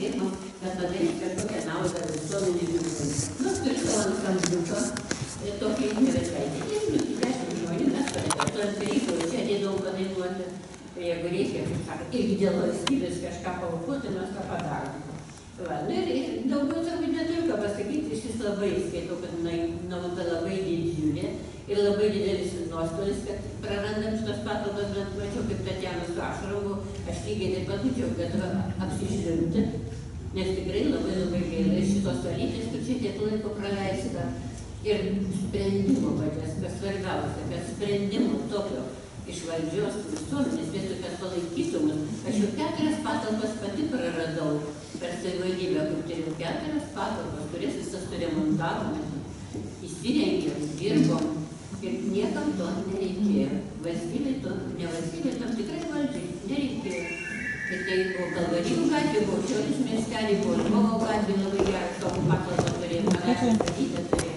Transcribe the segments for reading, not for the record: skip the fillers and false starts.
dirbam, kad padaryti kažkokią naudą visuomenį gyvenimui. Nu, turiu savo skambuką, tokį nevisai. 10 žmonių mes parepetuojam, kai reikia, čia ateidavom padainuoti. Jeigu reikia, kaip sakant, irgi dėl valstybės kažką paaukoti, mes tą padarom. Va, nu ir daugiau turbūt neturiu ką pasakyti, šis labai skaitau, kad nauda labai didžiulė ir labai didelis nuostolis, kad prarandam šitos patalpas, bet mačiau, kaip Tatjana su ašaromu, aš lygiai taip pat mačiau, kad apsižliumti, nes tikrai labai gaila iš šitos valytės, kur čia tiek laiko praleisita. Ir sprendimo pačias, kas svarbiausia, kad sprendimo tokio iš valdžios visuomenės, vietoj, kad palaikytų mus. Aš jau 4 patalpas pati praradau per savivaldybę, kur turėjau 4 patalpas, kurias visas suremontavom, įsirengėm, dirbom ir niekam to nereikėjo. Valstybė to, ne valstybė, tam tikrai valdžiai nereikėjo. Ir tai buvo Kalvarijų gatvė, buvo Šiaurės miestelį, buvo Lvovo gatvė, labai geras tokį patalpą turėjom, panašią statytę turėjom.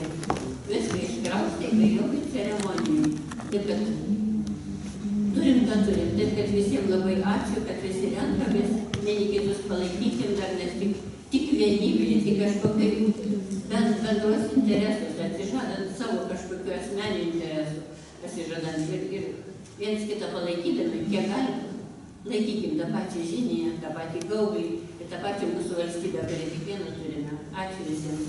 Viską iškraustė, kai jokių ceremonijų. Taip, kad turim, ką turim. Taip, kad visiems labai ačiū, kad visi renkamės, vieni kitus palaikykim dar, nes tik vienybėje, tik kažkokiai bendros interesus, atsižadant savo kažkokiu asmeniniu interesu, atsižadant ir viens kitą palaikydami, kiek galim, laikykim tą pačią žiniją, tą patį gaublį ir tą pačią mūsų valstybę, kurią kiekvieną turime. Ačiū visiems.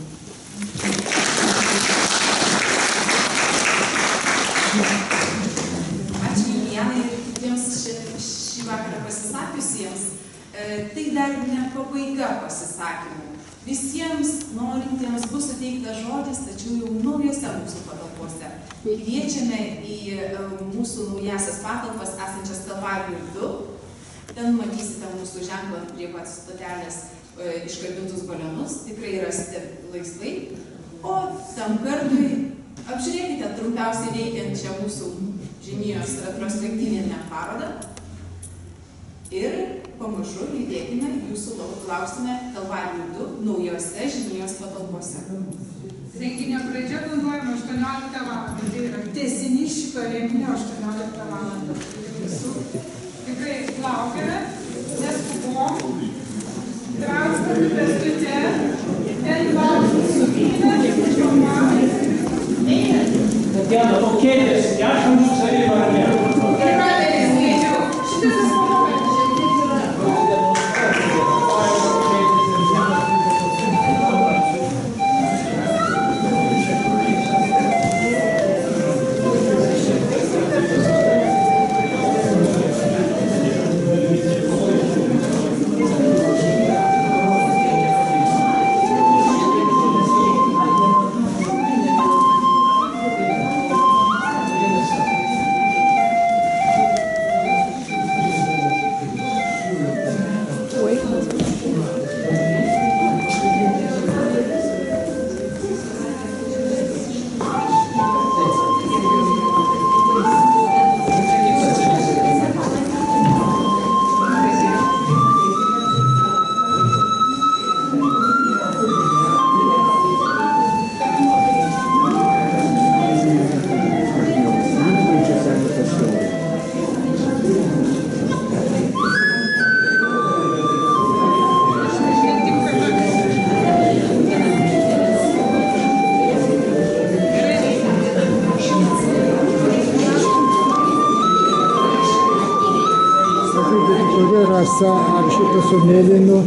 Ačiū Julijanai ir kitiems šį vakarą pasisakiusiems. Tai dar ne pabaiga pasisakymų. Visiems norintiems bus suteiktas žodis, tačiau jau naujose mūsų patalpose. Kviečiame į mūsų naujasias patalpas esančias Kalvarijų 2. Ten matysite mūsų ženklą prie pat stotelės iškabintus balionus. Tikrai rasite laisvai. O tam kartui apžiūrėkite trumpiausiai veikiančią mūsų žinijos retrospektyvinę parodą ir pamažu judėkime jūsų lauksime Kalvarijų 2 naujose žinijos patalpose. Renginio pradžia planuojama 18 val. Tai yra tęsinys šito renginio 18 val. Visų tikrai laukiame, neskubom, transportu pėstute, ten laukiu sukyną, Tatjana, o kėdės, 10 savivarnė. Rasa, ar šitą su mėlynu?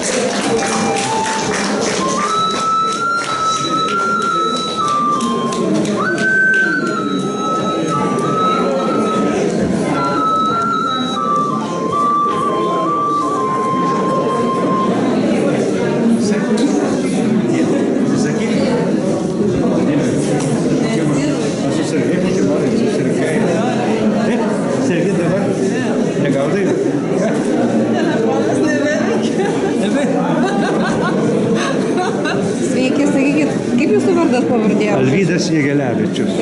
Thank you. gaudai? Telefonas neveikia. Sveiki, sakykit, kaip jūsų vardas pavardė? Alvydas Jegelevičius.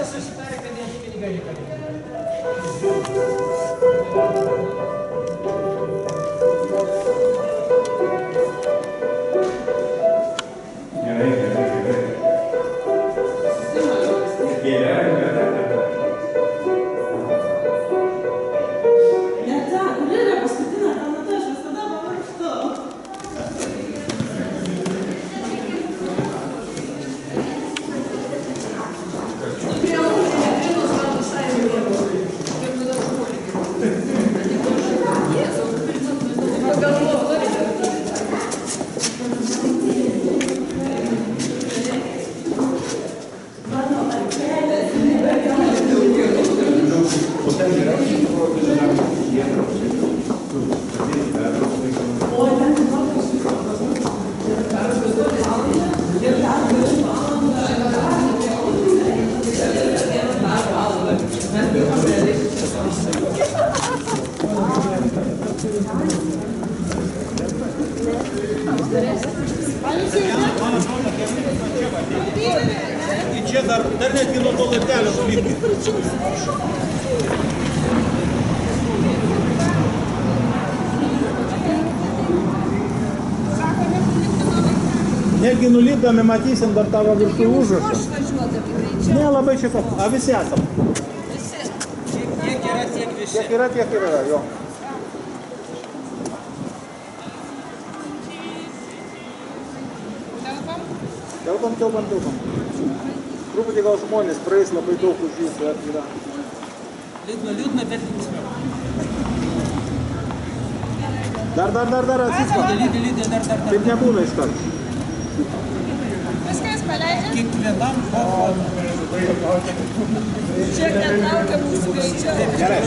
Susitarė, kad jie knyga reikalinga. I čia dar netgi nuo to laiptelio nulipti. Netgi nulipdami matysim dar tavo viršų užrašą. Ne, labai čia pat. A visi esam? Visi. Kiek yra, tiek visi. Kiek yra, tiek yra, jo. Telpam. Truputį gal žmonės praeis labai daug už jų, bet yra. Liūdna, bet linksmiau. Dar, atsiskot. Taip nebūna iš karto. Viską jūs paleidžiat? Kiekvienam foto. Čia netraukia mūsų greičio. Gerai.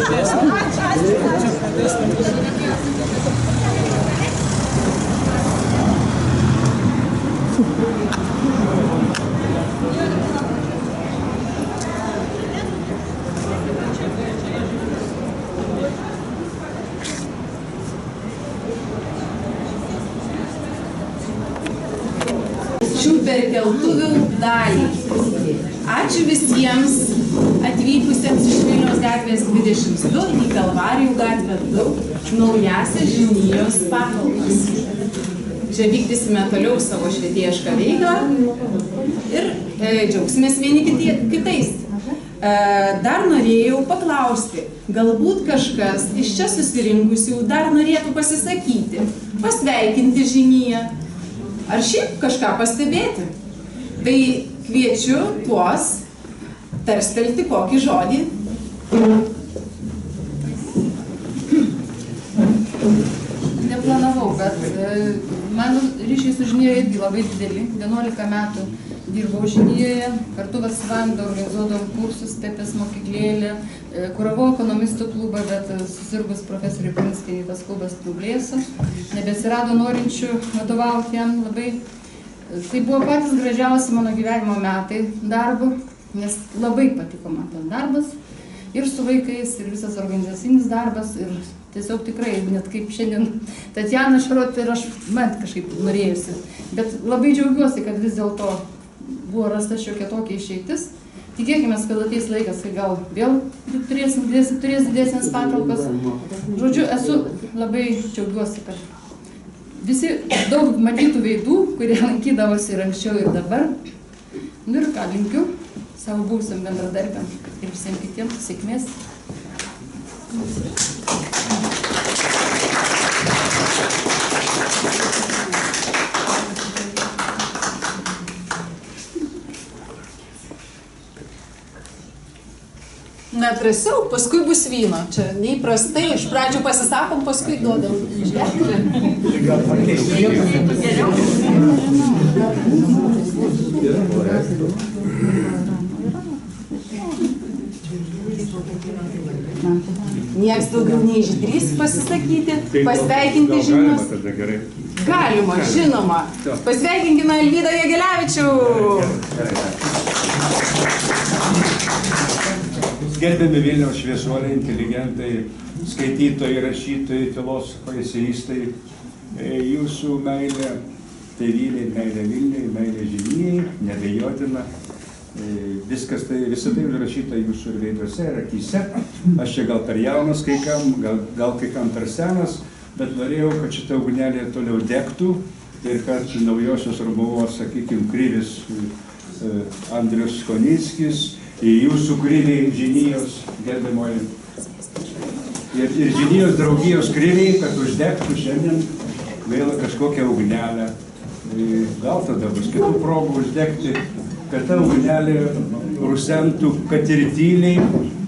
Šių perkeltuvių dalį. Ačiū visiems atvykusiems iš Vilniaus gatvės 22 į Kalvarijų gatvę 2 naujasias žinijos patalpas. Čia vykdysime toliau savo švietėjišką veiklą ir džiaugsimės vieni kitais. Dar norėjau paklausti, galbūt kažkas iš čia susirinkusių dar norėtų pasisakyti, pasveikinti žiniją, ar šiaip kažką pastebėti. Tai kviečiu tuos tarstelti kokį žodį. Neplanavau, bet mano ryšiai su žinijoje irgi labai dideli. 11 metų dirbau žinijoje, kartu Vasvanda organizuodom kursus, Pepės mokyklėlę, kuravau ekonomistų klubą, bet susirgus profesoriui Prinskienį tas klubas nublėso, nebesirado norinčių vadovauti jam labai. Tai buvo patys gražiausi mano gyvenimo metai darbo, nes labai patiko man tas darbas ir su vaikais, ir visas organizacinis darbas, ir tiesiog tikrai, net kaip šiandien Tatjana Šarot, ir aš man kažkaip norėjusi. Bet labai džiaugiuosi, kad vis dėlto buvo rasta šiokia tokia išeitis. Tikėkime, kad ateis laikas, kai gal vėl turės didesnės patalpas. Žodžiu, esu labai džiaugiuosi, kad visi daug matytų veidų, kurie lankydavosi ir anksčiau, ir dabar. Nu ir ką, linkiu savo buvusiam bendradarbiam ir visiems kitiems sėkmės. Na, drąsiau, paskui bus vyno. Čia neįprastai, iš pradžių pasisakom, paskui duodam. Gal pakeisti vietą? Nieks daugiau neišdrįs pasisakyti, pasveikinti žinios. Galima, žinoma. Pasveikinkime Alvydą Jagelevičių. Gerbiami Vilniaus šviesuoliai, inteligentai, skaitytojai, rašytojai, filosofai, eseistai, jūsų meilė tėvynei, meilė Vilniui, meilė žinijai, nebejotina. Viskas tai, visą tai užrašyta jūsų ir veiduose, ir akyse. Aš čia gal per jaunas kai kam, gal kai kam per senas, bet norėjau, kad šita ugnelė toliau degtų ir kad naujosios Romuvos, sakykime, kryvis Andrius Konickis, į jūsų kryviai žinijos, gerbiamoji, ir žinijos draugijos kryviai, kad uždegtų šiandien gaila kažkokią ugnelę. Gal tada bus kitų progų uždegti, kad ta ugnelė rusentų, kad ir tyliai,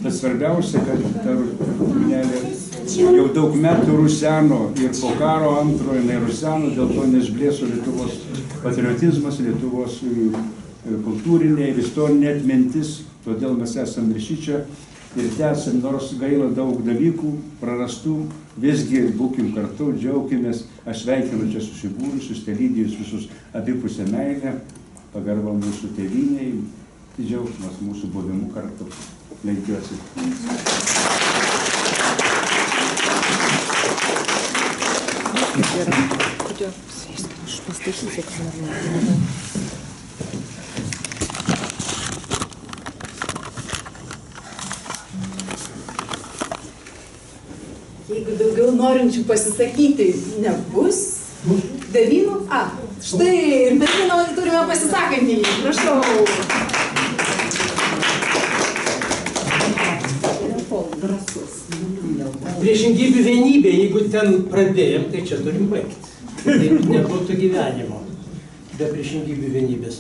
bet svarbiausia, kad ta ugnelė jau daug metų ruseno ir po karo antrojo jinai ruseno, dėl to neišblėso Lietuvos patriotizmas, Lietuvos kultūrinė ir istorinė atmintis, todėl mes esame ir šičia ir tęsim, nors gaila daug dalykų prarastų, visgi būkim kartu, džiaukimės, aš sveikinu čia susibūrusius, telydijus visus abipusę meilę, pagarba mūsų tėvynei, džiaugsmas mūsų buvimu kartu. Lenkiuosi. Aš pastatysiu, kad norėjau. Jeigu daugiau norinčių pasisakyti nebus, Devynų? Štai ir Devynų turime pasisakantį. Prašau. Priešingybių vienybė, jeigu ten pradėjom, tai čia turim baigti. Taip nebūtų gyvenimo be priešingybių vienybės.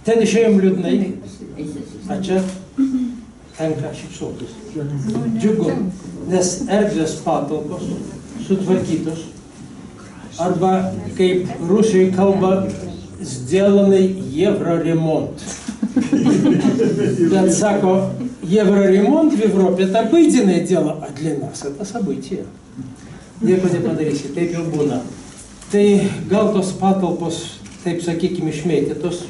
Ten išėjom liūdnai, a čia tenka šypsotis. Džiugu, nes erdvės patalpos sutvarkytos, arba, kaip Rusijai kalba, сделанный евроремонт. Bet sako, евроремонт в Европе это обыденное дело, а для нас это событие. Nieko nepadarysi, taip jau būna. Tai gal tos patalpos, taip sakykime, išmėtytos,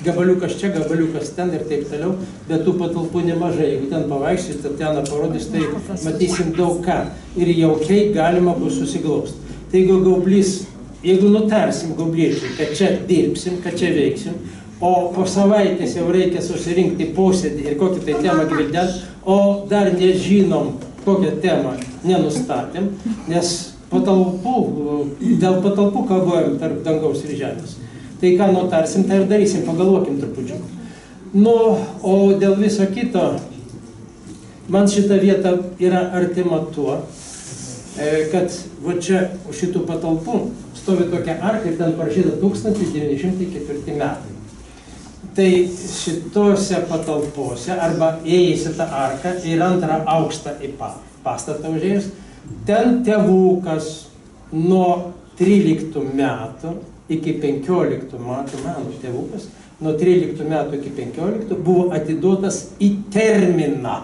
gabaliukas čia, gabaliukas ten ir taip toliau, bet tų patalpų nemažai. Jeigu ten pavaikščiai, Tatjana parodys, tai matysim daug ką. Ir jaukiai galima bus susiglausti. Tai jeigu gaublys, jeigu nutarsim gaubliečiai, kad čia dirbsim, kad čia veiksim, o po savaitės jau reikia susirinkti posėdį ir kokį tai temą gvildent, o dar nežinom, kokią temą nenustatėm, nes dėl patalpų kalbojam tarp dangaus ir žemės. Tai ką nutarsim, tai ir darysim, pagalvokim trupučiu. Nu, o dėl viso kito, man šita vieta yra artima tuo, kad va čia už šitų patalpų stovi tokia arka ir ten parašyta 1904 metai. Tai šitose patalpose arba ėjęs į tą arką ir antrą aukštą į pastatą užėjus, ten tėvukas nuo 13 metų iki 15 metų, mano tėvukas, nuo 13 metų iki 15 buvo atiduotas į terminą.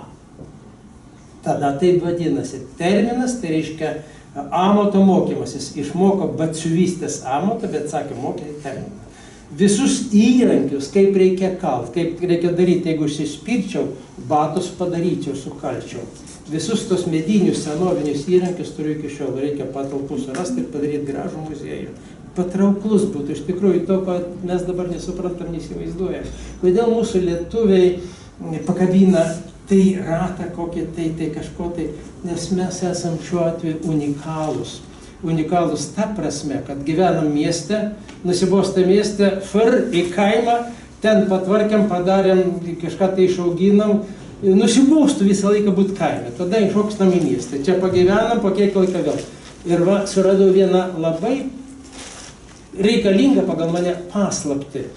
Tada taip vadinasi. Terminas, tai reiškia amato mokymasis. Išmoko batsiuvystės amato, bet sakė, mokė terminą. Visus įrankius, kaip reikia kalt, kaip reikia daryti, jeigu užsispirčiau, batus padaryčiau, sukalčiau. Visus tos medinius, senovinius įrankius turiu iki šiol. Reikia patalpų surasti ir padaryti gražų muziejų. Patrauklus būtų, iš tikrųjų, to, ko mes dabar nesuprantam, neįsivaizduojam. Kodėl mūsų lietuviai pakabina tai ratą kokį, tai kažko tai, nes mes esam šiuo atveju unikalūs. Unikalūs ta prasme, kad gyvenam mieste, nusibosta mieste, į kaimą, ten patvarkiam, padarėm, kažką tai išauginam, nusibostų visą laiką būt kaime, tada iššokstam į miestą, čia pagyvenam, po kiek laiką vėl. Ir va, suradau vieną labai reikalingą pagal mane paslaptį.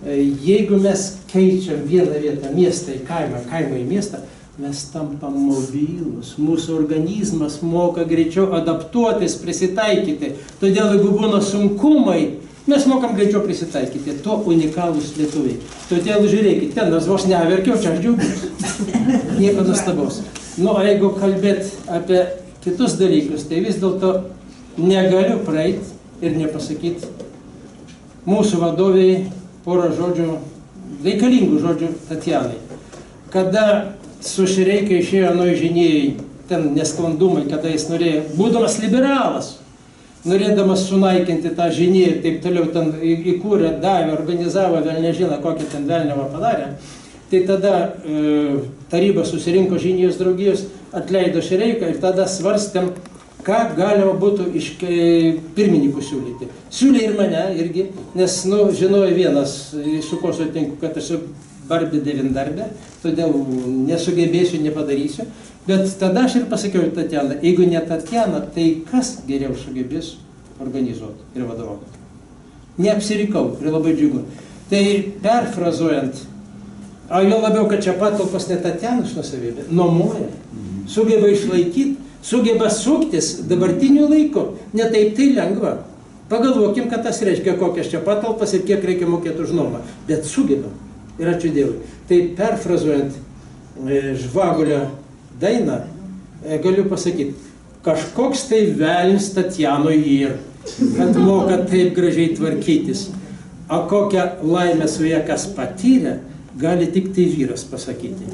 Jeigu mes keičiam vieną vietą, miestą į kaimą, kaimą į miestą, mes tampam mobilus, mūsų organizmas moka greičiau adaptuotis, prisitaikyti. Todėl, jeigu būna sunkumai, mes mokam greičiau prisitaikyti. To unikalūs lietuviai. Todėl žiūrėkit, ten aš vos neverkiau, čia aš džiaugiuosi. Nieko nuostabaus. Nu, o jeigu kalbėt apie kitus dalykus, tai vis dėlto negaliu praeiti ir nepasakyti mūsų vadoviai porą žodžių, reikalingų žodžių Tatjanai. Kada su Šireika išėjo nuo žinėjai, ten nesklandumai, kada jis norėjo, būdamas liberalas, norėdamas sunaikinti tą žiniją ir taip toliau ten įkūrė, davė, organizavo, vėl nežino, kokį ten velniavą padarė. Tai tada taryba susirinko žinijos draugijos, atleido Šireiką ir tada svarstėm, ką galima būtų iš pirmininkų siūlyti. Siūlė ir mane irgi, nes žinojo vienas, su ko sutinku, kad esu barbė devindarbė, todėl nesugebėsiu, nepadarysiu. Bet tada aš ir pasakiau Tatjaną, jeigu ne Tatjana, tai kas geriau sugebės organizuoti ir vadovauti. Neapsirikau ir labai džiugu. Tai perfrazuojant, jo labiau, kad čia patalpos ne Tatjanos nusavybė, nuomoja, sugeba išlaikyti, sugeba suktis dabartiniu laiku, ne taip tai lengva. Pagalvokim, kad tas reiškia, kokias čia patalpas ir kiek reikia mokėti už nuomą, bet sugeba. Ir ačiū Dievui. Tai perfrazuojant Žvagulio dainą, galiu pasakyti, kažkoks tai velnis Tatjanoj yra, kad moka taip gražiai tvarkytis. O kokią laimę su ją kas patyrė, gali tik tai vyras pasakyti.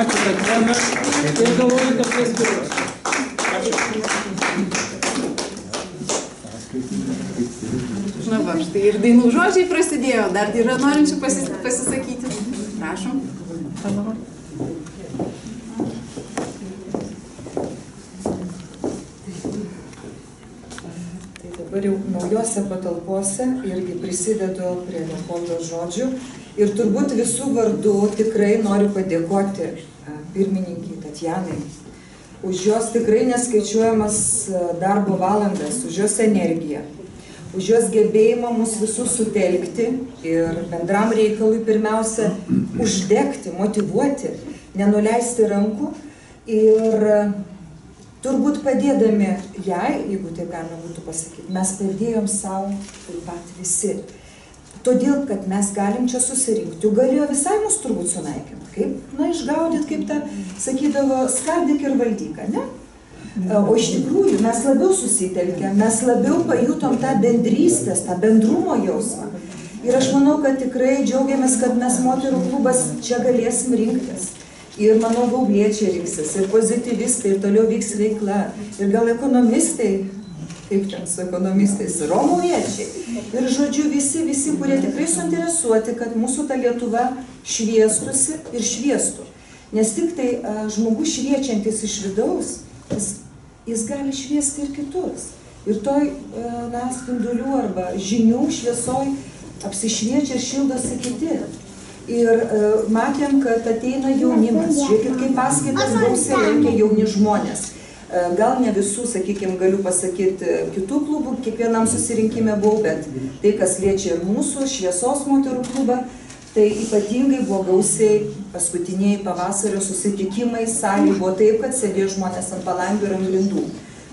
Ačiū Tatjana ir galvoju, kad jas vyras. Na va, štai ir dainų žodžiai prasidėjo, dar yra norinčių pasisakyti. Prašom. Tai dabar jau naujose patalpose irgi prisidedu prie Leopoldo žodžių ir turbūt visų vardų tikrai noriu padėkoti pirmininkai Tatjanai už jos tikrai neskaičiuojamas darbo valandas, už jos energiją, už jos gebėjimą mus visus sutelkti ir bendram reikalui pirmiausia uždegti, motyvuoti, nenuleisti rankų ir turbūt padėdami jai, jeigu taip galima būtų pasakyti, mes padėjom savo taip pat visi. Todėl, kad mes galim čia susirinkti, galėjo visai mus turbūt sunaikinti, kaip, išgaudyti, kaip tą sakydavo, skaldyk ir valdyk, ne? O iš tikrųjų mes labiau susitelkę, mes labiau pajutom tą bendrystės, tą bendrumo jausmą. Ir aš manau, kad tikrai džiaugiamės, kad mes moterų klubas čia galėsim rinktis. Ir manau, gaubliečiai rinksis, ir pozityvistai, ir toliau vyks veikla, ir gal ekonomistai, kaip ten su ekonomistais, romuviečiai. Ir žodžiu visi, kurie tikrai suinteresuoti, kad mūsų ta Lietuva šviestusi ir šviestų. Nes tik tai žmogus šviečiantis iš vidaus, jis gali šviesti ir kitus. Ir toj spindulių arba žinių šviesoj apsišviečia ir šildosi kiti. Ir matėm, kad ateina jaunimas. Žiūrėkit, kaip paskaitas gausiai lankė jauni žmonės. Gal ne visų, sakykime, galiu pasakyti, kitų klubų, kiekvienam susirinkime buvau, bet tai, kas liečia ir mūsų šviesos moterų klubą, tai ypatingai buvo gausiai paskutiniai pavasario susitikimai, salė buvo taip, kad sėdėjo žmonės ant palangių ir ant grindų.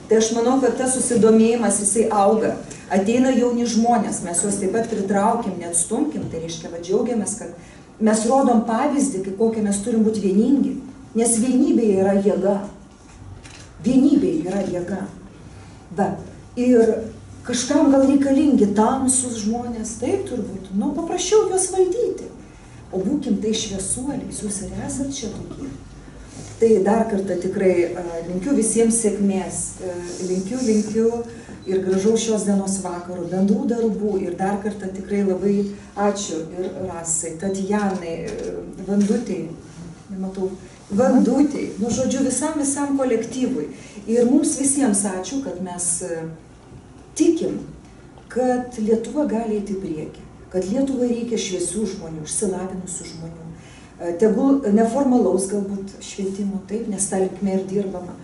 Tai aš manau, kad tas susidomėjimas jisai auga. Ateina jauni žmonės, mes juos taip pat pritraukim, neatstumkim, tai reiškia, džiaugiamės, kad mes rodom pavyzdį, kokie mes turim būti vieningi, nes vienybė yra jėga. Vienybė yra jėga. Ir kažkam gal reikalingi tamsus žmonės, taip turbūt, paprašiau juos valdyti. O būkim tai šviesuoliais, jūs ir esat čia tokie. Tai dar kartą tikrai linkiu visiems sėkmės, linkiu ir gražaus šios dienos vakarų, bendrų darbų ir dar kartą tikrai labai ačiū ir Rasai, Tatjanai, Vandutei, nematau, Vandutei, žodžiu visam kolektyvui. Ir mums visiems ačiū, kad mes tikim, kad Lietuva gali eiti į priekį, kad Lietuvai reikia šviesių žmonių, išsilavinusių žmonių, tegul neformalaus galbūt švietimo, taip, nes tą linkme ir dirbama.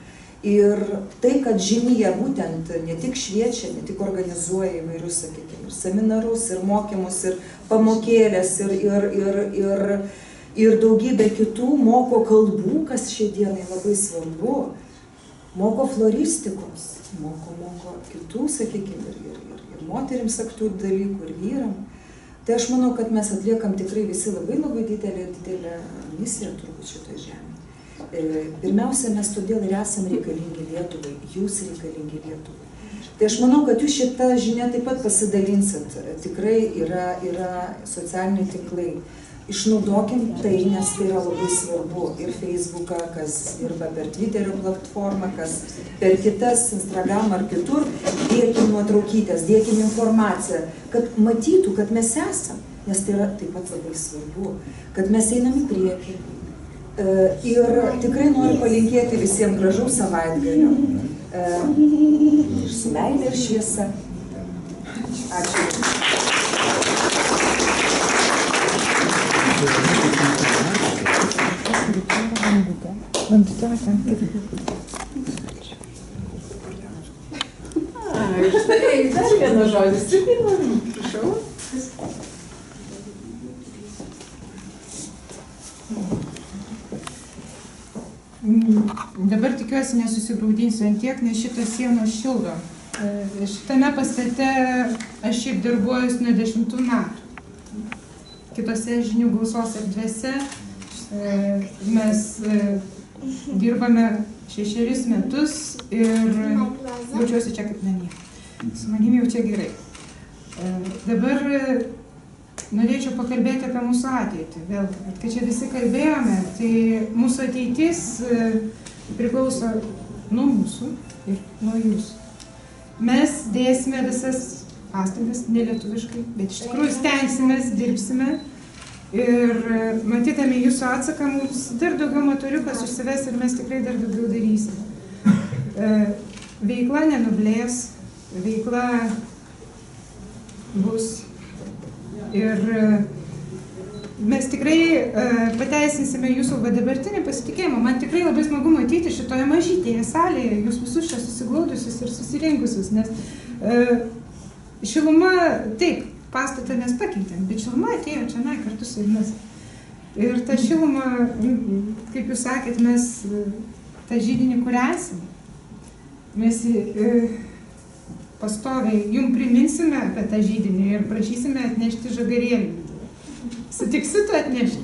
Ir tai, kad žinija būtent ne tik šviečia, ne tik organizuoja įvairius, sakykime, ir seminarus, ir mokymus, ir pamokėlės, ir daugybė kitų, moko kalbų, kas šiai dienai labai svarbu, moko floristikos, moko kitų, sakykime, ir moterims aktų dalykų, ir vyram. Tai aš manau, kad mes atliekam tikrai visi labai didelę misiją turbūt šitoje žemėje. Pirmiausia, mes todėl ir esam reikalingi Lietuvai, jūs reikalingi Lietuvai. Tai aš manau, kad jūs šitą žinią taip pat pasidalinsit. Tikrai yra socialiniai tinklai. išnaudokim tai, nes tai yra labai svarbu. Ir Facebooką, kas dirba per Twitterio platformą, kas per kitas, Instagram ar kitur, dėkim nuotraukytės, dėkim informaciją, kad matytų, kad mes esam, nes tai yra taip pat labai svarbu, kad mes einam į priekį. Ir tikrai noriu palinkėti visiems gražaus savaitgalio. Su meile ir šviesa. Ačiū. Štai dar vienas žodis. Prašau. Dabar tikiuosi nesusigraudinsiu ant tiek, nes šitos sienos šildo. Šitame pastate aš šiaip darbuojuosi nuo 10 metų. Kitose žinių gausos erdvėse mes dirbame 6 metus ir jaučiuosi čia kaip namie. Su manimi jau čia gerai. Dabar norėčiau pakalbėti apie mūsų ateitį. Vėlgi, kai čia visi kalbėjome, tai mūsų ateitis priklauso nuo mūsų ir nuo jūsų. Mes dėsime visas pastangas, nelietuviškai, bet iš tikrųjų stengsimės, dirbsime ir matydami jūsų atsaką mums dar daugiau motoriukas užsives ir mes tikrai dar daugiau darysime. Veikla nenublės, veikla bus. Ir mes tikrai pateisinsime jūsų dabartinį pasitikėjimą. Man tikrai labai smagu matyti šitoje mažytėje salėje jūs visus čia susiglaudusius ir susirinkusius, nes šiluma, taip, pastatą mes pakeitėm, bet šiluma atėjo čia kartu su jumis. Ir ta šiluma, kaip jūs sakėt, mes tą židinį, kur esame, mes pastoviai jums priminsime apie tą židinį ir prašysime atnešti žagarėlį. Sutiksit atnešti?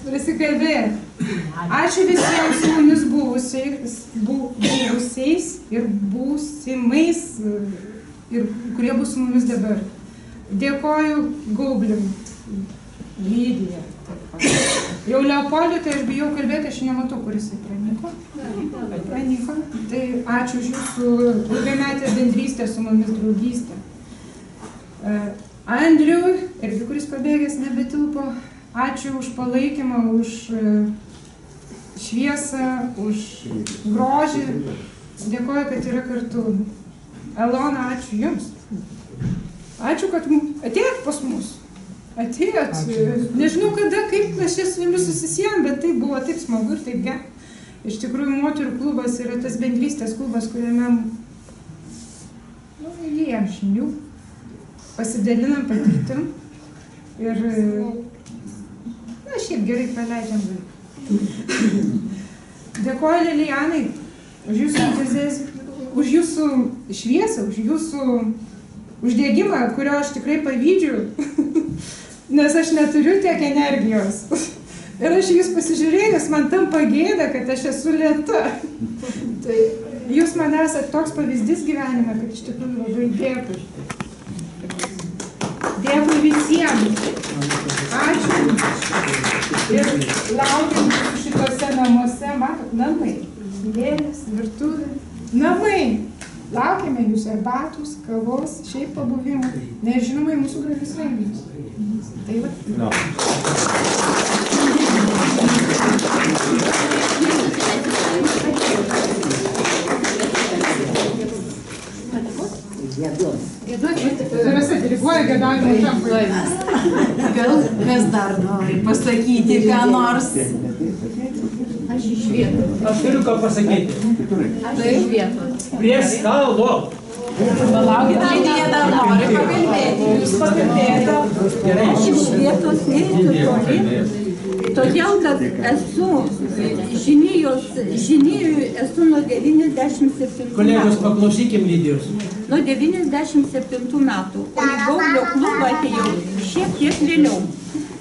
Prasikalbėti. Ačiū visiems su mumis buvusiais ir būsimais, ir kurie bus su mumis dabar. Dėkoju Gaublim, Lydija. Jau Leopoldui, tai aš bijau kalbėti, aš nematau, kur jisai pranyko. Tai ačiū už jūsų ilgametę bendrystę su mumis, draugystę. Andriui, irgi kuris pabėgęs nebetilpo, ačiū už palaikymą, už šviesą, už grožį. Dėkoju, kad yra kartu. Elona, ačiū jums. Ačiū, kad atėjot pas mus. Atėjot. Nežinau kada, kaip mes čia su jumis susisijom, bet tai buvo taip smagu ir taip gera. Iš tikrųjų, moterų klubas yra tas bendrystės klubas, kuriame įgyjam žinių, pasidalinam patirtim ir šiaip gerai praleidžiam laiką. Dėkoju Lilijanai už jūsų entuziazmą, už jūsų šviesą, už jūsų uždegimą, kurio aš tikrai pavydžiu, nes aš neturiu tiek energijos. Ir aš jūs pasižiūrėjus, man tampa gėda, kad aš esu lėta. Tai jūs man esate toks pavyzdys gyvenime, kad iš tikrųjų labai dėkui. Dėkui visiems. Ačiū. Ir laukiam šitose namuose, matot, namai. Gėlės, virtuvė. Namai. Laukiame jūsų arbatos, kavos, šiaip pabuvimų. Nežinoma, į mūsų gražius renginius. Tai va. Rasa, diriguoja gėdavimo šampui. Gal kas dar nori pasakyti, ką nors? Aš iš vietos. Aš turiu ką pasakyti. Aš iš vietos. Prie stalo. Palaukit, Lidija dar nori pakalbėti. Jūs pakalbėjote. Aš iš vietos neįsiu toli, todėl, kad esu žinijui esu nuo 97 metų. Kolegos, paklausykim Lydijos. Nuo 97 metų, o į Gaublio klubą atėjau šiek tiek vėliau.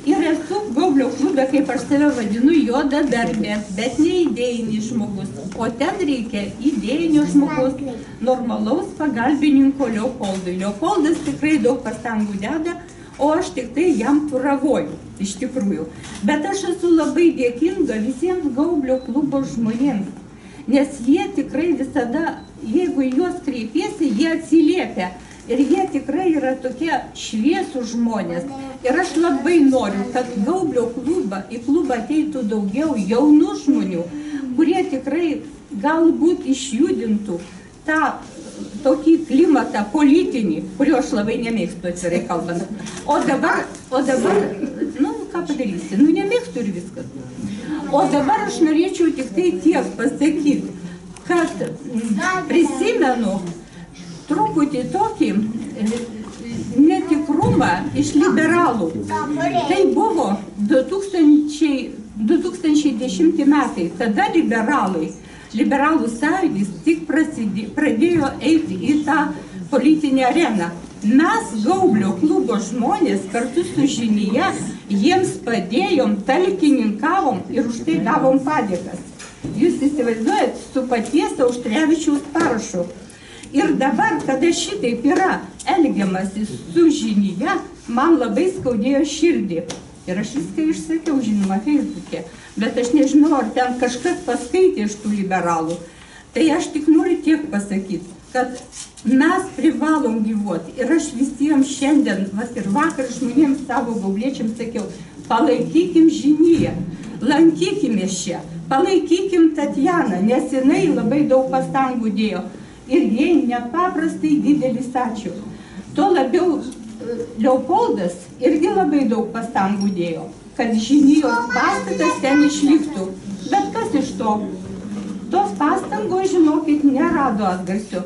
Ir esu Gaublio klube, kaip aš save vadinu, juodadarbė, bet ne idėjinis žmogus. O ten reikia idėjinio žmogus, normalaus pagalbininko Leopoldui. Leopoldas tikrai daug pastangų deda, o aš tik tai jam turavoju, iš tikrųjų. Bet aš esu labai dėkinga visiems Gaublio klubo žmonėms, nes jie tikrai visada, jeigu į juos kreipiesi, jie atsiliepia. Ir jie tikrai yra tokie šviesų žmonės. Ir aš labai noriu, kad Gaublio į klubą ateitų daugiau jaunų žmonių, kurie tikrai galbūt išjudintų tą tokį klimatą politinį, kurio aš labai nemėgstu, atvirai kalbant. O dabar, ką padarysi, nemėgstu ir viskas. O dabar aš norėčiau tik tai tiek pasakyti, kad prisimenu truputį tokį netikrumą iš liberalų. Tai buvo 2010 metai, tada liberalų sąjūdis tik pradėjo eiti į tą politinę areną. Mes, Gaublio klubo žmonės, kartu su Žinija, jiems padėjom, talkininkavom ir už tai gavom padėkas. Jūs įsivaizduojat, su paties Auštrevičiaus parašu. Ir dabar, kada šitaip yra elgiamasi su Žinija, man labai skaudėjo širdį. Ir aš viską išsakiau, žinoma, Facebook'e. Bet aš nežinau, ar ten kažkas paskaitė iš tų liberalų. Tai aš tik noriu tiek pasakyti, kad mes privalom gyvuoti. Ir aš visiems šiandien, ir vakar žmonėms savo gaubliečiams sakiau, palaikykim Žiniją, lankykimės čia, palaikykim Tatjaną, nes jinai labai daug pastangų dėjo. Ir jai nepaprastai didelis ačiū. Tuo labiau Leopoldas irgi labai daug pastangų dėjo, kad Žinijos pastatas ten išliktų. Bet kas iš to? Tos pastangos, žinokit, nerado atgarsio.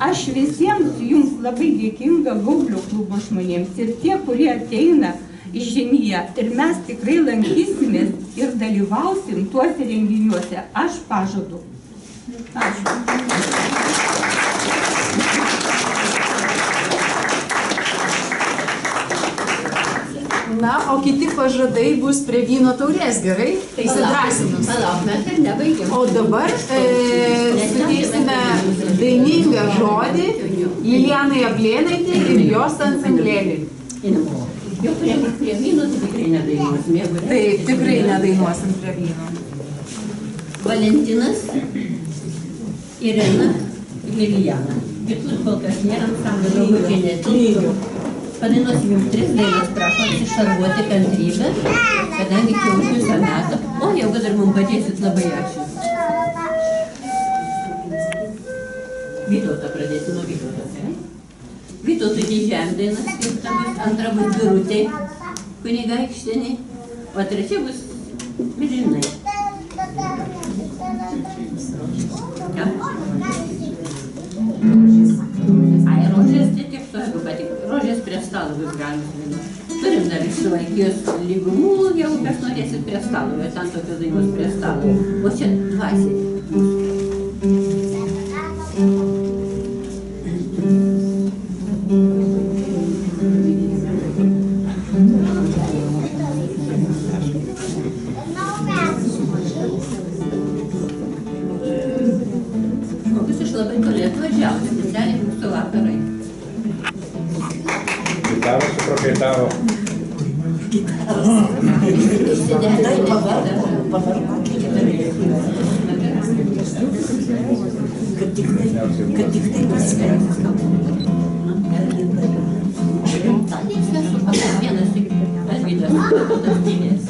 Aš visiems jums labai dėkinga Gaublio klubo žmonėms ir tie, kurie ateina į Žiniją. Ir mes tikrai lankysimės ir dalyvausim tuose renginiuose. Aš pažadu. Ačiū. Na, o kiti pažadai bus prie vyno taurės, gerai? Įsidrasinus. Palauk, mes ir nebaigėm. O dabar suteiksime dainingą žodį Lilianai Ablėnaitei ir jos ansamblėliui. Jau prie vyno tikrai nedainuosim. Taip, tikrai nedainuosim prie vyno. Valentinas, Irena, Lilijana. Kitus kol kas nėra, ansamblio daugiau netilptų. Padainuosim jums 3 dainas, prašom iššarvuoti kantrybę, kadangi čia už jūsą metą. O, jau kad ir mums padėsit, labai ačiū. Vytautą pradėsiu nuo Vytautos. Vytautui didžiam dainas skirta bus, antra bus Birutei kunigaikštienei, o trečia bus Milžinai. Ai, rožės, tai tiek suogu, bet rožės prie stalo bus galima dainuoti. Turim dar iš Suvalkijos lygumų, jau kas norėsit prie stalo, jo ten tokios dainos prie stalo. O čia dvasiai. Žmogus iš labai toli atvažiavo, specialiai mūsų vakarai. Gitaros suprakaitavo. Kad tik tai pasveikintų. Vienas tik Alvydas, tas dėmės.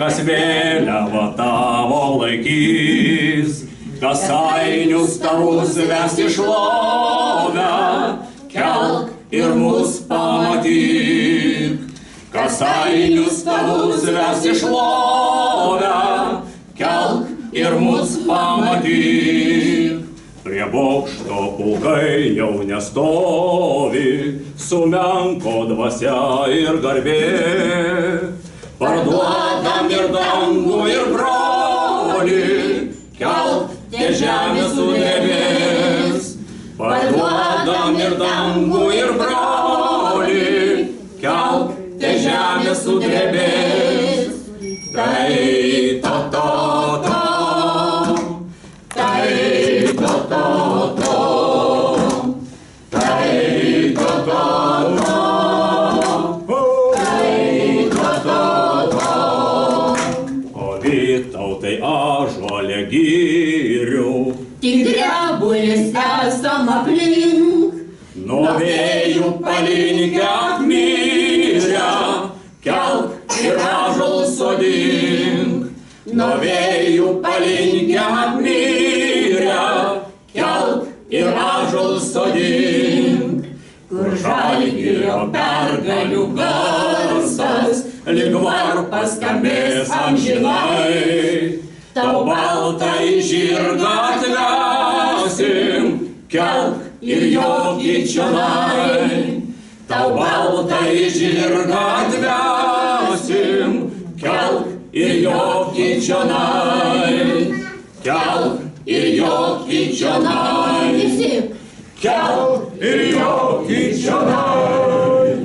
Kas vėliavą tavo laikys, kas ainius tavus ves į šlovę, kelk ir mus pamatyk. Kas ainius tavus ves į šlovę, kelk ir mus pamatyk. Prie bokšto pulkai jau nestovi, sumenko dvasia ir garbė. Parduodam ir dangų ir brolį, kelk te žemė sudrebės. Parduodam ir dangų ir brolį, kelk te žemė sudrebės. Tai to, tai to, tai to. Vytautai ąžuole girių, tik drebulis esam aplink. Nuo vėjų palinkę apmirę, kelk ir ąžuolus sodink. Nuo vėjų palinkę apmirę, kelk ir ąžuolus sodink. Kur Žalgirio pergalių garsas, lyg varpas skambės amžinai. Tau baltąjį žirgą atvesim, kelk ir jokį čionai. Tau baltąjį žirgą atvesim, kelk ir jokį čionai. Kelk ir jokį čionai. Kelk ir jokį čionai.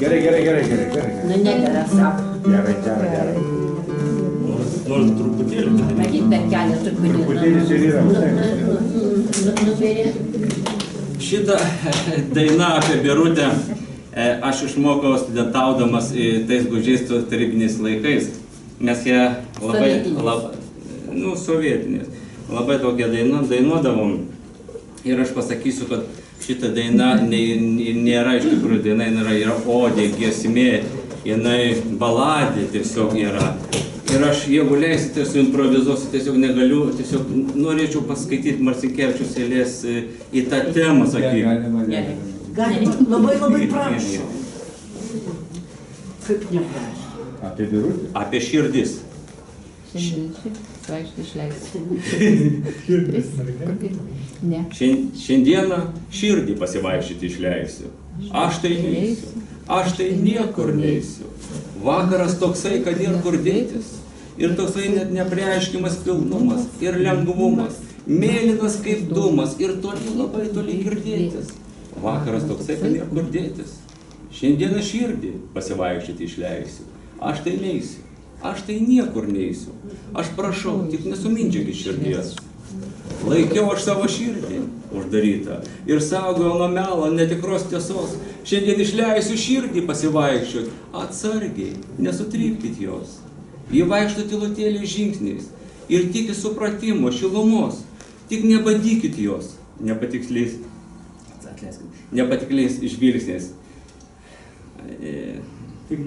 Gerai. Nu, nedėra savo. Gerai. Nors truputėlį. Matyt, per kelią truputėlį. Truputėlis ir yra. Nuberė. Šitą dainą apie Birutę aš išmokau studentaudamas tais gūdžiais tarybiniais laikais, nes jie sovietinės, labai tokią dainuodavom. Ir aš pasakysiu, kad šita daina nėra iš tikrųjų daina, yra odė, giesmė, jinai baladė tiesiog yra. Ir aš, jeigu leisite, suimprovizuosiu, tiesiog negaliu, tiesiog norėčiau paskaityti Marcinkevičiaus eilės į tą temą, sakykime. Gali, labai prašau. Kaip neprašau? Apie Birutę? Apie širdis. Šiandieną širdį pasivaikščioti išleisiu. Aš tai neisiu. Aš tai niekur neisiu. Vakaras toksai, kad ir kur dėtis. Ir toksai net nepriaiškimas pilnumas ir lengvumas. Mėlynas kaip dūmas ir toli, labai toli girdėtis. Vakaras toksai, kad ir kur dėtis. Šiandieną širdį pasivaikščioti išleisiu. Aš tai neisiu. Aš tai niekur neisiu. Aš prašau, tik nesumindžiakit širdies. Laikiau aš savo širdį uždarytą ir saugojau nuo melo netikros tiesos. Šiandien išleisiu širdį pasivaikščiot. Atsargiai, nesutrypkit jos. Ji vaikšto tylutėliais žingsniais ir tiki supratimo, šilumos. Tik nebadykit jos nepatikliais žvilgsniais. Tik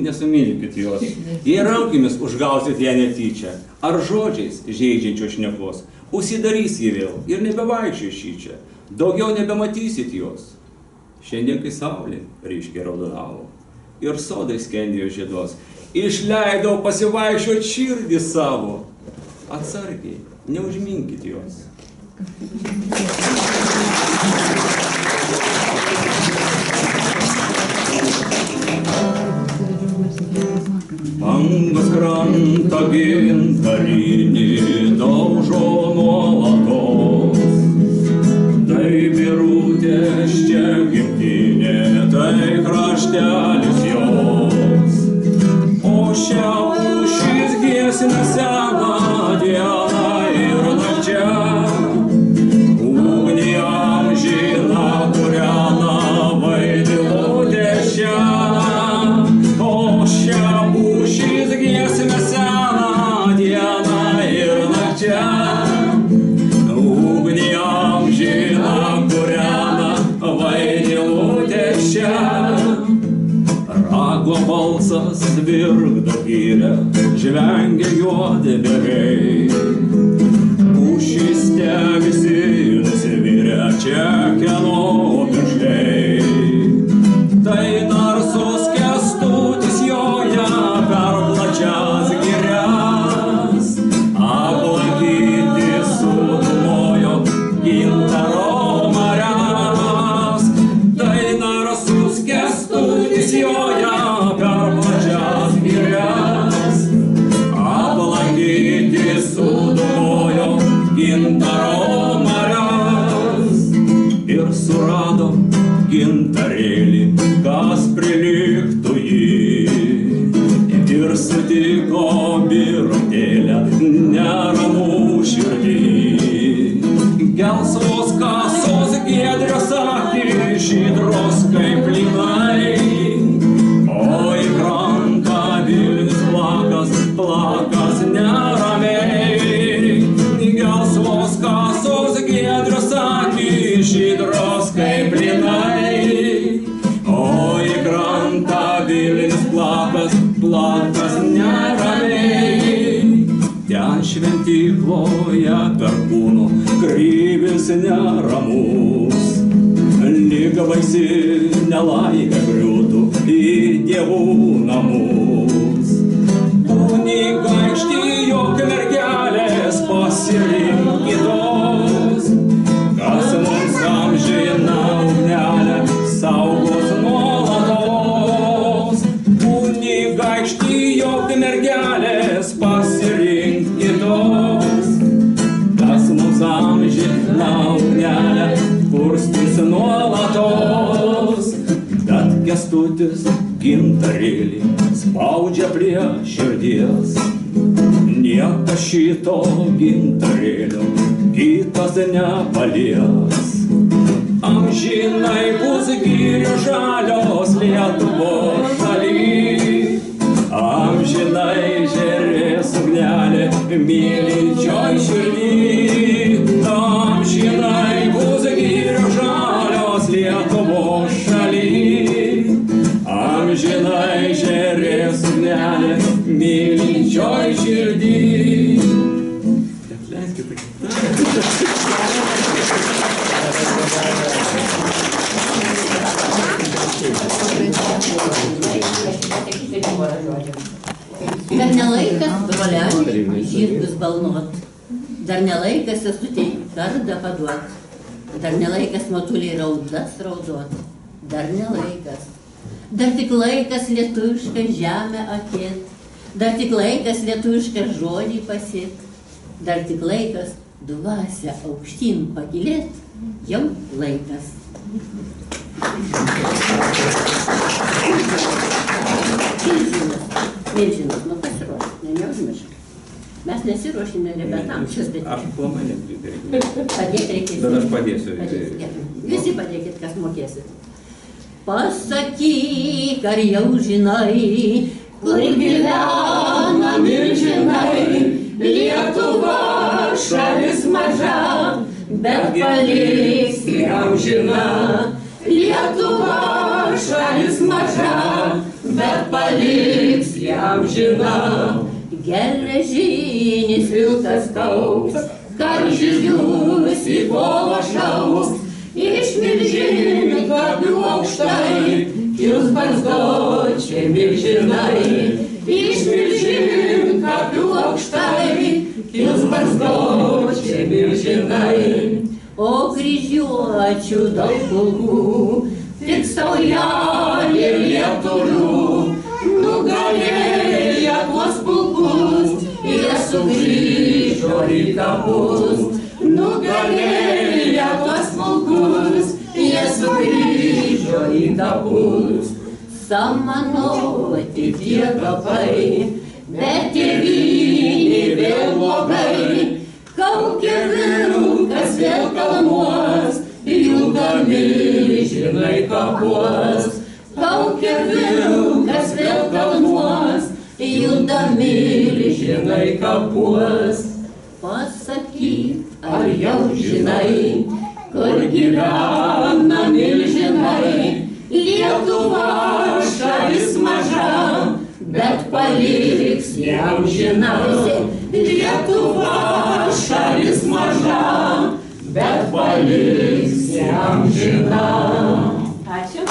nesumylykit jos. Jei rankomis užgausit ją netyčia, ar žodžiais žeidžiančios šnekos, užsidarys jį vėl ir nebevaikščios šičia. Daugiau nebematysit jos. Šiandien, kai saulė ryškiai raudonavo ir sodai skendėjo žiedos, išleidau pasivaikščiot širdį savo. Atsargiai, neužminkit jos. Bangos krantą gintarinį daužo nuolatos. Tai Birutės čia gimtinė, tai kraštelis jos. O šiaurės šis giesmė seną dieną ir nakčia. Ugnį amžiną kūrena vaidilutė šią. O šiaurės šis giesmė seną dieną ir nakčia. Ugnį amžiną kūrena vaidilutė šią. Rago balsas virkdo gyrę, žvengia juodi bėgiai. Pušys stebisi nusivirę čia kieno piršliai. Tai narso ir surado gintarėlį, kas prilygtų jį. Ir sutiko birutėlę neramų širdį. Gelsvos kasos giedrios akys, žydros kaip lynai, o į krantą Vilnius plakas neramiai. Gelsvos kasos giedrios akys, žydros kaip lynai, o į krantą Vilnius plakas neramiai. Ten šventykloje perkūnų kryvis neramus, lyg baisi nelaimė griūtų į dievų namus. Kunigaikštyjo mergelės pasirinktos, kas mums amžiną ugnelę saugos nuolatos. Kunigaikštyjo mergelės pasirinktos, kas mums amžiną ugnelę kurstys nuolatos. Bet Kęstutis gintarėlį spaudžia prie širdies. Niekas šito gintarėlio kitas nepalies. Amžinai bus girių žalios Lietuvos šaly, amžinai žėrės ugnelė mylinčioj širdį. Amžinai bus girių žalios Lietuvos šaly, amžinai žėrės ugnelė mylinčioj širdį. Dar nelaikas, broleliai, žirgus balnuot. Dar nelaikas sesutei kardą paduot. Dar nelaikas motuliai raudas raudot. Dar nelaikas. Dar tik laikas lietuvišką žemę akėt. Dar tik laikas lietuvišką žodį pasėt. Dar tik laikas dvasią aukštyn pakilėt. Jau laikas. Milžinas, nu pasiruošk, neužmiršk. Mes nesiruošime rebetam šios dalykus. Aš planai nepritariu. Padėk reikės. Bet aš padėsiu. Visi padėkit, kas mokėsit. Pasakyk, ar jau žinai, kur gyvena milžinai. Lietuva šalis maža, bet paliks amžina. Lietuva šalis maža, bet paliks amžina. Geležinis vilkas kauks, karžygius į kovą šauks. Iš milžinių kablių aukštai kils barzdočiai milžinai. Iš milžinių kablių aukštai kils barzdočiai milžinai. O kryžiuočių daug pulkų, tik saujelė lietuvių, nugalėję tuos pulkus, jie sugrįžo į kapus. Nugalėję tuos pulkus, jie sugrįžo į kapus. Samanoti tie kapai, bet tėvynė vėl blogai. Kaukė vilkas vėl kalnuos, ilga milžinai kapuos. Kaukė vilkas vėl kalnuos, ilga milžinai kapuos. Pasakyk, ar jau žinai, kur gyvena milžinai. Lietuva šalis maža, bet paliks amžinai. Lietuva šalis maža, bet paliks amžinai. Ačiū.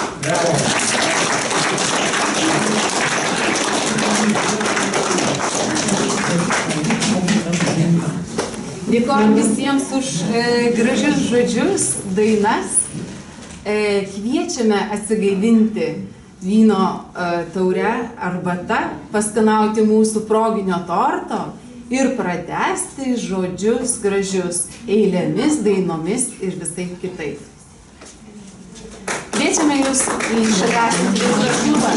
Dėkojom visiems už gražius žodžius, dainas. Kviečiame atsigaivinti vyno taurę arbata, paskanauti mūsų proginio torto ir pratęsti žodžius gražius eilėmis, dainomis ir visai kitaip. jūs šalia klubą.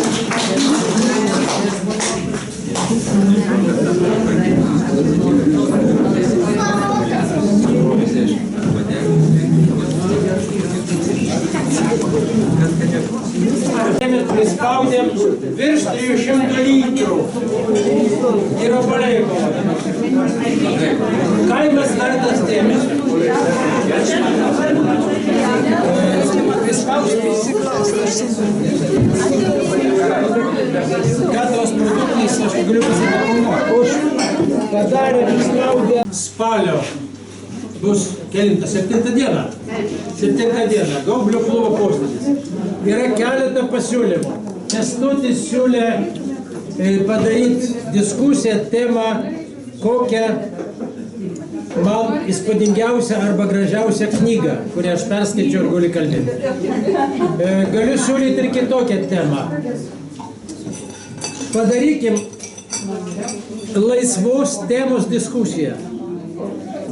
Prispaudėm virš 300 litrų ir obuoliai buvo. Kaimas vertas dėmesio. Katros produktais, aš galiu pasakyti, padarė prispaudė spalio. Bus kelinta, 7 diena. 7 diena, Gaublio klubo posėdis. Yra keletą pasiūlymų. Kęstutis siūlė padaryti diskusiją temą, kokią man įspūdingiausia arba gražiausia knyga, kurią aš perskaičiau ir galiu kalbėti. Galiu siūlyti ir kitokią temą. Padarykim laisvos temos diskusiją.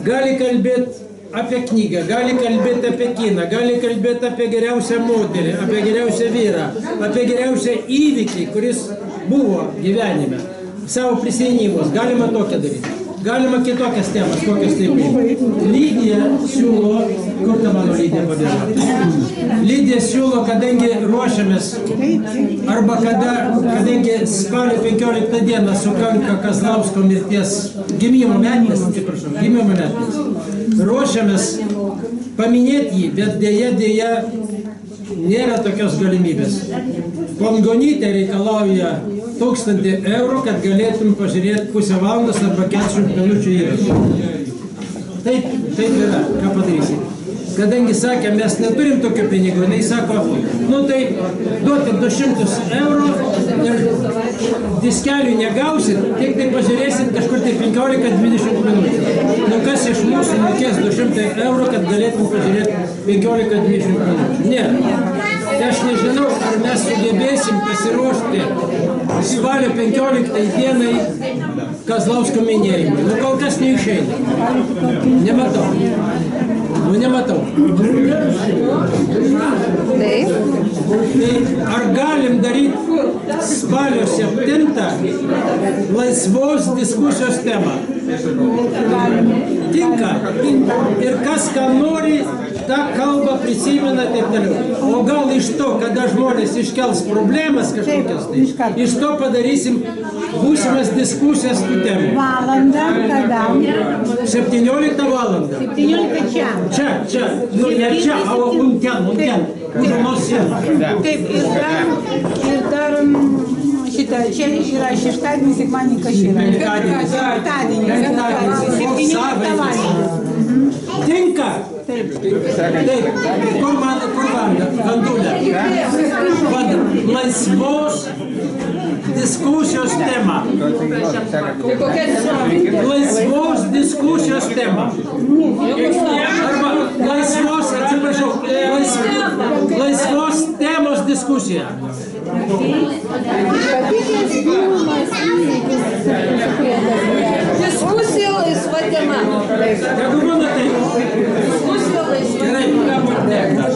Gali kalbėti apie knygą, gali kalbėti apie kiną, gali kalbėti apie geriausią moterį, apie geriausią vyrą, apie geriausią įvykį, kuris buvo gyvenime. Savo prisiminimus. Galima tokią daryti. Galima kitokias temas, kokias taip. Lydija siūlo, kur ta mano Lydija pabėgo? Lydija siūlo, kadangi ruošiamės, arba kadangi spalio 15 dieną sukanka Kazlausko mirties gimimo metinės, atsiprašau, gimimo metinės. Ruošiamės paminėti jį, bet dėja nėra tokios galimybės. Pongonytė reikalauja 1000 eurų, kad galėtum pažiūrėti pusę valandos arba 40 minučių įrašą. Taip yra, ką padarysim. Kadangi sakė, mes neturim tokio pinigų, jinai sako, nu tai duoti 200 eurų ir diskelių negausit, tik tai pažiūrėsit kažkur tai 15-20 minučių. Nu kas iš mūsų mokės 200 eurų, kad galėtum pažiūrėti 15-20 minučių? Ne. Tai aš nežinau, ar mes sugebėsim pasiruošti spalio 15 dienai Kazlausko minėjimui. Nu kol kas neišeina. Nematau. Nematau. Taip. Tai ar galim daryti spalio 7 laisvos diskusijos temą? Tinka. Ir kas ką nori, tą kalbą prisimena taip toliau. O gal iš to, kada žmonės iškels problemas kažkokias, tai iš to padarysim būsimas diskusijas tų temų. Valandą kada? 17 valandą. 17 čia. Čia. Nu, ne čia, o ten. Už anos sienos. Taip, ir dar šitą, čia yra šeštadienį, sekmadienį, kas yra? Penktadienį. 17 valandą. Tinka? Taip. Kur vanda? Vandulė. Laisvos diskusijos tema. Laisvos diskusijos tema. Arba laisvos, atsiprašau, laisvos temos diskusija. Diskusija laisva tema. Jeigu būna taip. Diskusija laisva tema. Gerai.